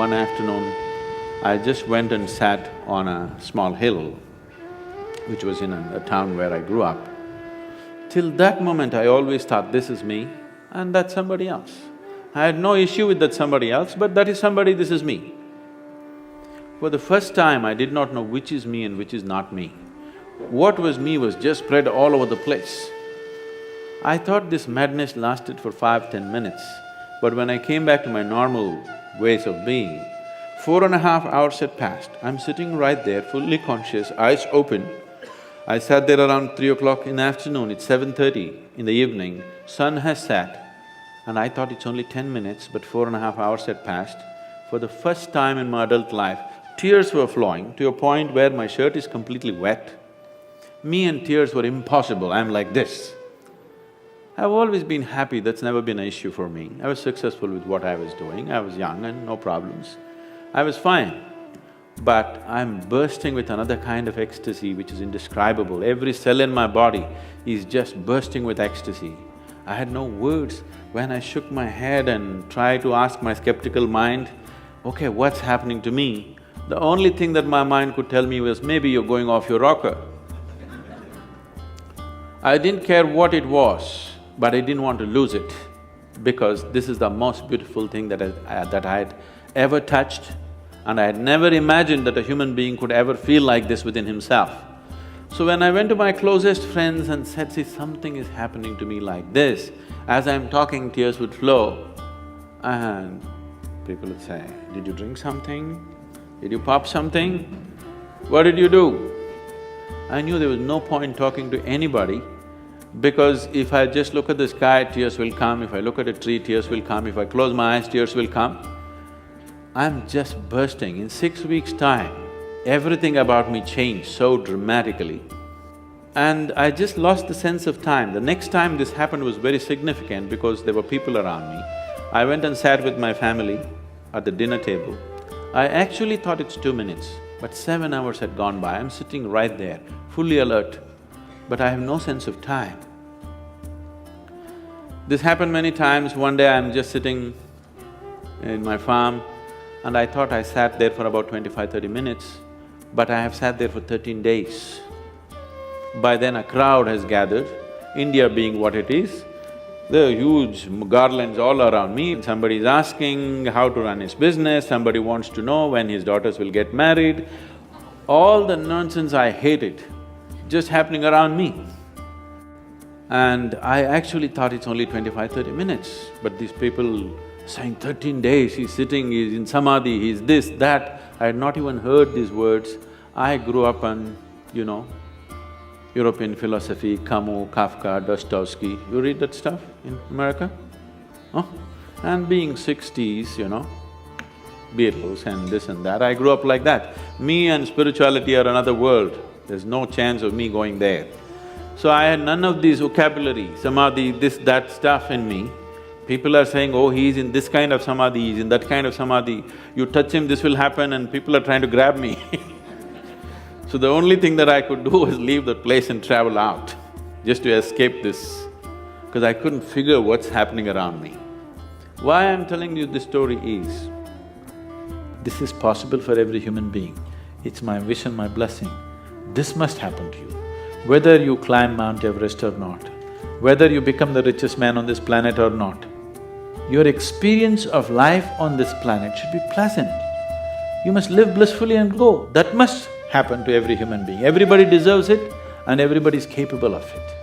one afternoon, I just went and sat on a small hill, which was in a town where I grew up. Till that moment, I always thought, this is me and that's somebody else. I had no issue with that somebody else, but that is somebody, this is me. For the first time, I did not know which is me and which is not me. What was me was just spread all over the place. I thought this madness lasted for 5–10 minutes, but when I came back to my normal ways of being, 4.5 hours had passed. I'm sitting right there, fully conscious, eyes open. I sat there around 3 o'clock in the afternoon, it's 7:30 in the evening, sun has set, and I thought it's only 10 minutes, but 4.5 hours had passed. For the first time in my adult life, tears were flowing to a point where my shirt is completely wet. Me and tears were impossible, I'm like this. I've always been happy, that's never been an issue for me. I was successful with what I was doing, I was young and no problems. I was fine. But I'm bursting with another kind of ecstasy which is indescribable. Every cell in my body is just bursting with ecstasy. I had no words. When I shook my head and tried to ask my skeptical mind, okay, what's happening to me? The only thing that my mind could tell me was, maybe you're going off your rocker. I didn't care what it was, but I didn't want to lose it, because this is the most beautiful thing that I had ever touched, and I had never imagined that a human being could ever feel like this within himself. So when I went to my closest friends and said, see, something is happening to me like this, as I'm talking, tears would flow, and people would say, did you drink something? Did you pop something? What did you do? I knew there was no point talking to anybody, because if I just look at the sky, tears will come, if I look at a tree, tears will come, if I close my eyes, tears will come. I'm just bursting. In 6 weeks' time, everything about me changed so dramatically. And I just lost the sense of time. The next time this happened was very significant because there were people around me. I went and sat with my family at the dinner table. I actually thought it's 2 minutes, but 7 hours had gone by. I'm sitting right there, fully alert, but I have no sense of time. This happened many times. One day I'm just sitting in my farm, and I thought I sat there for about 25–30 minutes, but I have sat there for 13 days. By then a crowd has gathered, India being what it is, there are huge garlands all around me. Somebody is asking how to run his business, somebody wants to know when his daughters will get married. All the nonsense I hated just happening around me. And I actually thought it's only 25–30 minutes, but these people saying 13 days, he's sitting, he's in samadhi, he's this, that. I had not even heard these words. I grew up on, European philosophy, Camus, Kafka, Dostoevsky. You read that stuff in America? Huh? And being 60s, Beatles and this and that, I grew up like that. Me and spirituality are another world, there's no chance of me going there. So I had none of these vocabulary, samadhi, this, that stuff in me. People are saying, oh, he's in this kind of samadhi, he's in that kind of samadhi, you touch him, this will happen, and people are trying to grab me. So the only thing that I could do was leave the place and travel out, just to escape this, because I couldn't figure what's happening around me. Why I'm telling you this story is, this is possible for every human being. It's my wish and my blessing. This must happen to you. Whether you climb Mount Everest or not, whether you become the richest man on this planet or not, your experience of life on this planet should be pleasant. You must live blissfully and go. That must happen to every human being. Everybody deserves it and everybody is capable of it.